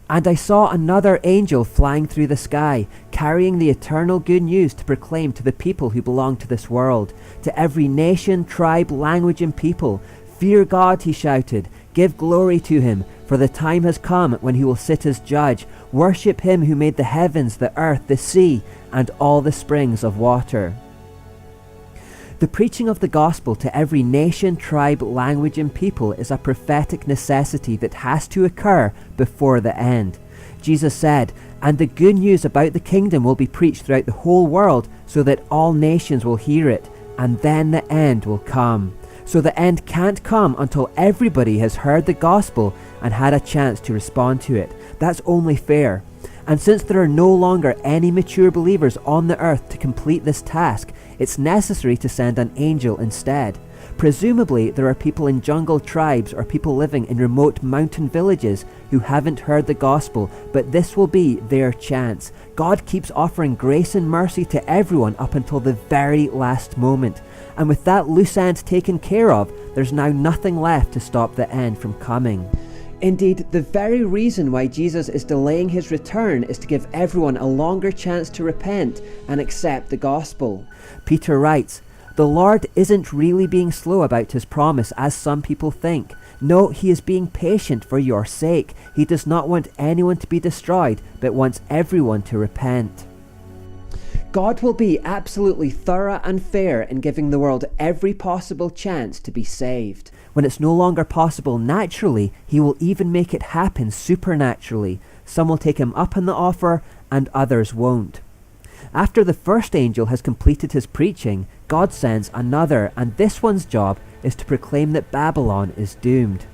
And I saw another angel flying through the sky, carrying the eternal good news to proclaim to the people who belong to this world, to every nation, tribe, language, and people. Fear God, he shouted. Give glory to him, for the time has come when he will sit as judge. Worship him who made the heavens, the earth, the sea, and all the springs of water. The preaching of the gospel to every nation, tribe, language, and people is a prophetic necessity that has to occur before the end. Jesus said, "And the good news about the kingdom will be preached throughout the whole world so that all nations will hear it, and then the end will come." So the end can't come until everybody has heard the gospel and had a chance to respond to it. That's only fair. And since there are no longer any mature believers on the earth to complete this task, it's necessary to send an angel instead. Presumably, there are people in jungle tribes or people living in remote mountain villages who haven't heard the gospel, but this will be their chance. God keeps offering grace and mercy to everyone up until the very last moment. And with that loose end taken care of, there's now nothing left to stop the end from coming. Indeed, the very reason why Jesus is delaying his return is to give everyone a longer chance to repent and accept the gospel. Peter writes, "The Lord isn't really being slow about his promise as some people think. No, he is being patient for your sake. He does not want anyone to be destroyed, but wants everyone to repent." God will be absolutely thorough and fair in giving the world every possible chance to be saved. When it's no longer possible naturally, he will even make it happen supernaturally. Some will take him up on the offer, and others won't. After the first angel has completed his preaching, God sends another, and this one's job is to proclaim that Babylon is doomed.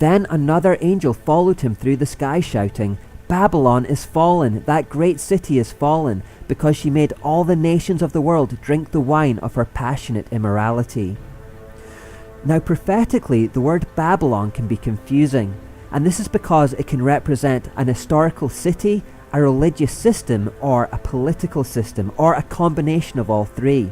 Then another angel followed him through the sky shouting, "Babylon is fallen, that great city is fallen, because she made all the nations of the world drink the wine of her passionate immorality." Now prophetically, the word Babylon can be confusing, and this is because it can represent an historical city, a religious system, or a political system, or a combination of all three.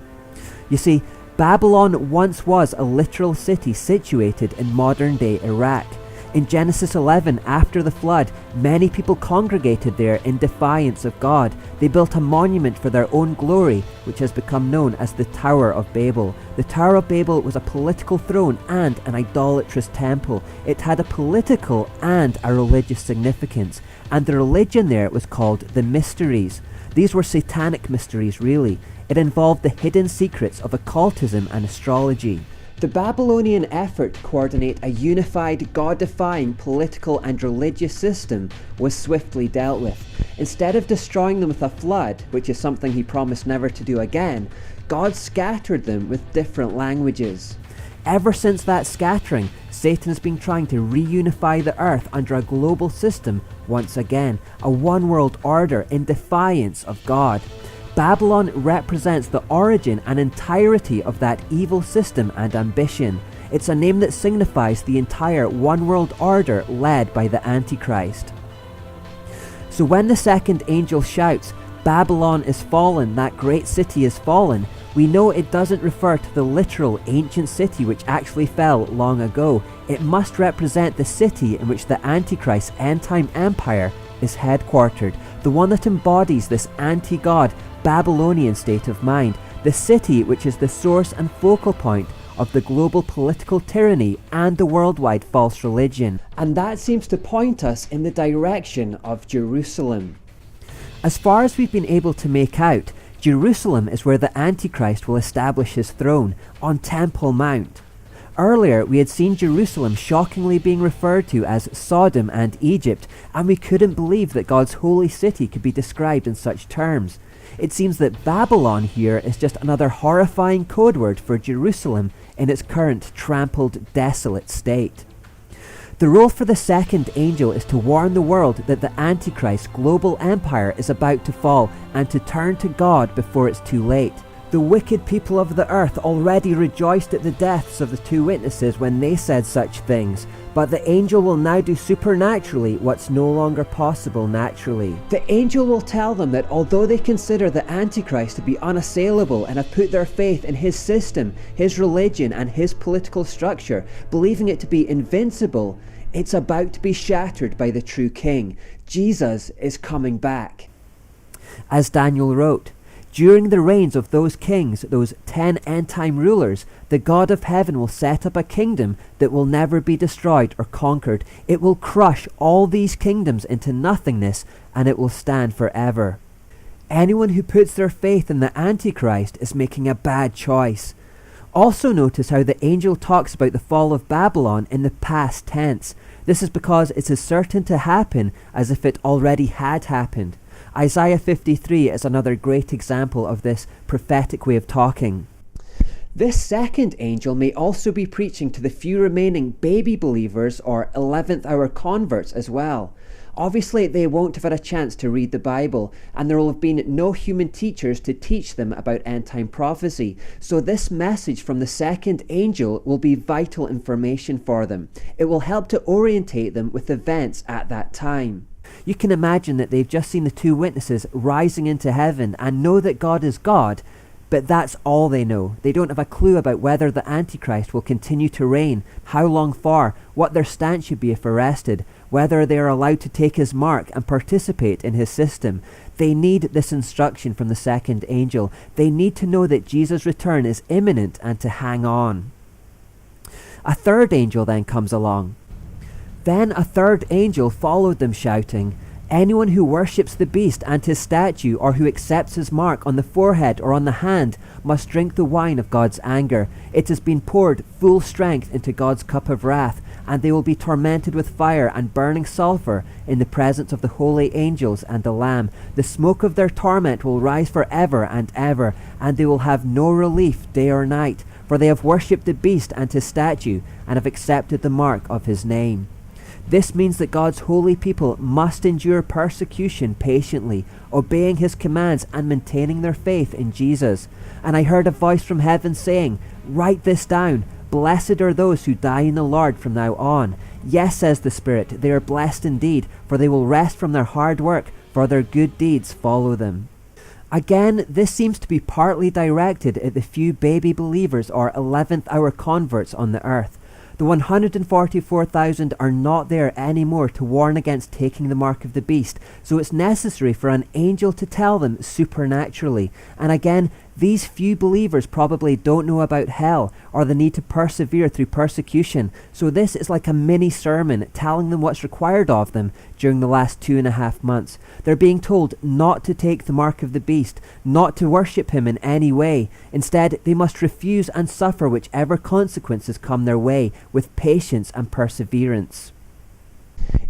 You see, Babylon once was a literal city situated in modern-day Iraq. In Genesis 11, after the flood, many people congregated there in defiance of God. They built a monument for their own glory, which has become known as the Tower of Babel. The Tower of Babel was a political throne and an idolatrous temple. It had a political and a religious significance, and the religion there was called the Mysteries. These were satanic mysteries, really. It involved the hidden secrets of occultism and astrology. The Babylonian effort to coordinate a unified, God-defying political and religious system was swiftly dealt with. Instead of destroying them with a flood, which is something he promised never to do again, God scattered them with different languages. Ever since that scattering, Satan has been trying to reunify the earth under a global system once again, a one-world order in defiance of God. Babylon represents the origin and entirety of that evil system and ambition. It's a name that signifies the entire one-world order led by the Antichrist. So when the second angel shouts, "Babylon is fallen, that great city is fallen," we know it doesn't refer to the literal ancient city which actually fell long ago. It must represent the city in which the Antichrist's end-time empire is headquartered, the one that embodies this anti-God Babylonian state of mind, the city which is the source and focal point of the global political tyranny and the worldwide false religion. And that seems to point us in the direction of Jerusalem. As far as we've been able to make out, Jerusalem is where the Antichrist will establish his throne, on Temple Mount. Earlier, we had seen Jerusalem shockingly being referred to as Sodom and Egypt, and we couldn't believe that God's holy city could be described in such terms. It seems that Babylon here is just another horrifying code word for Jerusalem in its current trampled, desolate state. The role for the second angel is to warn the world that the Antichrist's global empire is about to fall and to turn to God before it's too late. The wicked people of the earth already rejoiced at the deaths of the two witnesses when they said such things, but the angel will now do supernaturally what's no longer possible naturally. The angel will tell them that although they consider the Antichrist to be unassailable and have put their faith in his system, his religion and his political structure, believing it to be invincible, It's about to be shattered by the true king. Jesus is coming back. As Daniel wrote, during the reigns of those kings, those 10 end-time rulers, the God of heaven will set up a kingdom that will never be destroyed or conquered. It will crush all these kingdoms into nothingness, and it will stand forever. Anyone who puts their faith in the Antichrist is making a bad choice. Also notice how the angel talks about the fall of Babylon in the past tense. This is because it is certain to happen as if it already had happened. Isaiah 53 is another great example of this prophetic way of talking. This second angel may also be preaching to the few remaining baby believers or 11th hour converts as well. Obviously, they won't have had a chance to read the Bible, and there will have been no human teachers to teach them about end-time prophecy. So this message from the second angel will be vital information for them. It will help to orientate them with events at that time. You can imagine that they've just seen the two witnesses rising into heaven and know that God is God, but that's all they know. They don't have a clue about whether the Antichrist will continue to reign, how long for, what their stance should be if arrested, whether they are allowed to take his mark and participate in his system. They need this instruction from the second angel. They need to know that Jesus' return is imminent and to hang on. A third angel then comes along. Then a third angel followed them, shouting, "Anyone who worships the beast and his statue, or who accepts his mark on the forehead or on the hand, must drink the wine of God's anger. It has been poured full strength into God's cup of wrath, and they will be tormented with fire and burning sulfur in the presence of the holy angels and the Lamb. The smoke of their torment will rise forever and ever, and they will have no relief day or night, for they have worshipped the beast and his statue, and have accepted the mark of his name." This means that God's holy people must endure persecution patiently, obeying his commands and maintaining their faith in Jesus. And I heard a voice from heaven saying, "Write this down. Blessed are those who die in the Lord from now on." Yes, says the Spirit, they are blessed indeed, for they will rest from their hard work, for their good deeds follow them. Again, this seems to be partly directed at the few baby believers or 11th hour converts on the earth. The 144,000 are not there anymore to warn against taking the mark of the beast, so it's necessary for an angel to tell them supernaturally. And again, these few believers probably don't know about hell or the need to persevere through persecution, so this is like a mini sermon telling them what's required of them during the last 2.5 months. They're being told not to take the mark of the beast, not to worship him in any way. Instead, they must refuse and suffer whichever consequences come their way with patience and perseverance.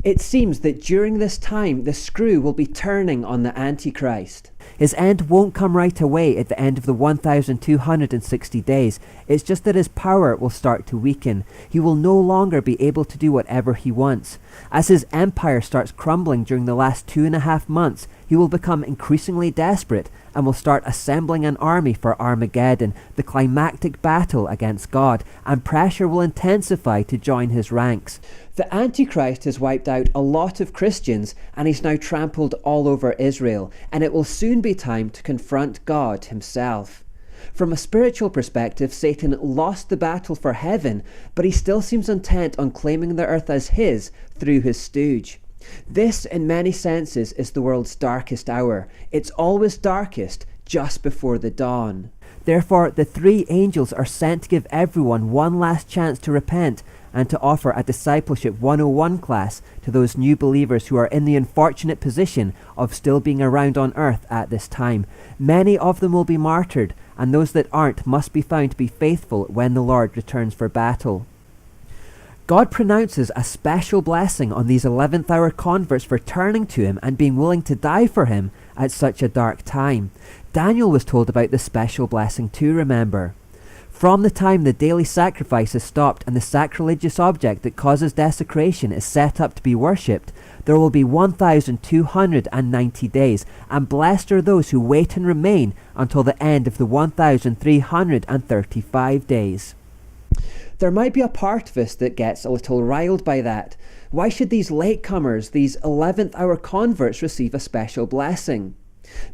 It seems that during this time the screw will be turning on the Antichrist. His end won't come right away at the end of the 1260 days. It's just that his power will start to weaken. He will no longer be able to do whatever he wants. As his empire starts crumbling during the last 2.5 months, he will become increasingly desperate and will start assembling an army for Armageddon, the climactic battle against God, and pressure will intensify to join his ranks. The Antichrist has wiped out a lot of Christians, and he's now trampled all over Israel, and it will soon be time to confront God himself. From a spiritual perspective, Satan lost the battle for heaven, but he still seems intent on claiming the earth as his through his stooge. This, in many senses, is the world's darkest hour. It's always darkest just before the dawn. Therefore, the three angels are sent to give everyone one last chance to repent and to offer a Discipleship 101 class to those new believers who are in the unfortunate position of still being around on earth at this time. Many of them will be martyred, and those that aren't must be found to be faithful when the Lord returns for battle. God pronounces a special blessing on these 11th hour converts for turning to him and being willing to die for him at such a dark time. Daniel was told about this special blessing too, remember. From the time the daily sacrifice is stopped and the sacrilegious object that causes desecration is set up to be worshipped, there will be 1,290 days, and blessed are those who wait and remain until the end of the 1,335 days. There might be a part of us that gets a little riled by that. Why should these latecomers, these 11th hour converts, receive a special blessing?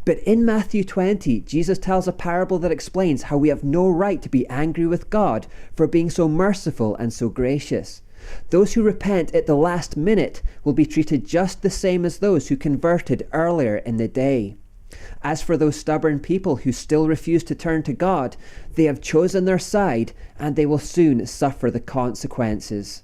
But in Matthew 20, Jesus tells a parable that explains how we have no right to be angry with God for being so merciful and so gracious. Those who repent at the last minute will be treated just the same as those who converted earlier in the day. As for those stubborn people who still refuse to turn to God, they have chosen their side and they will soon suffer the consequences.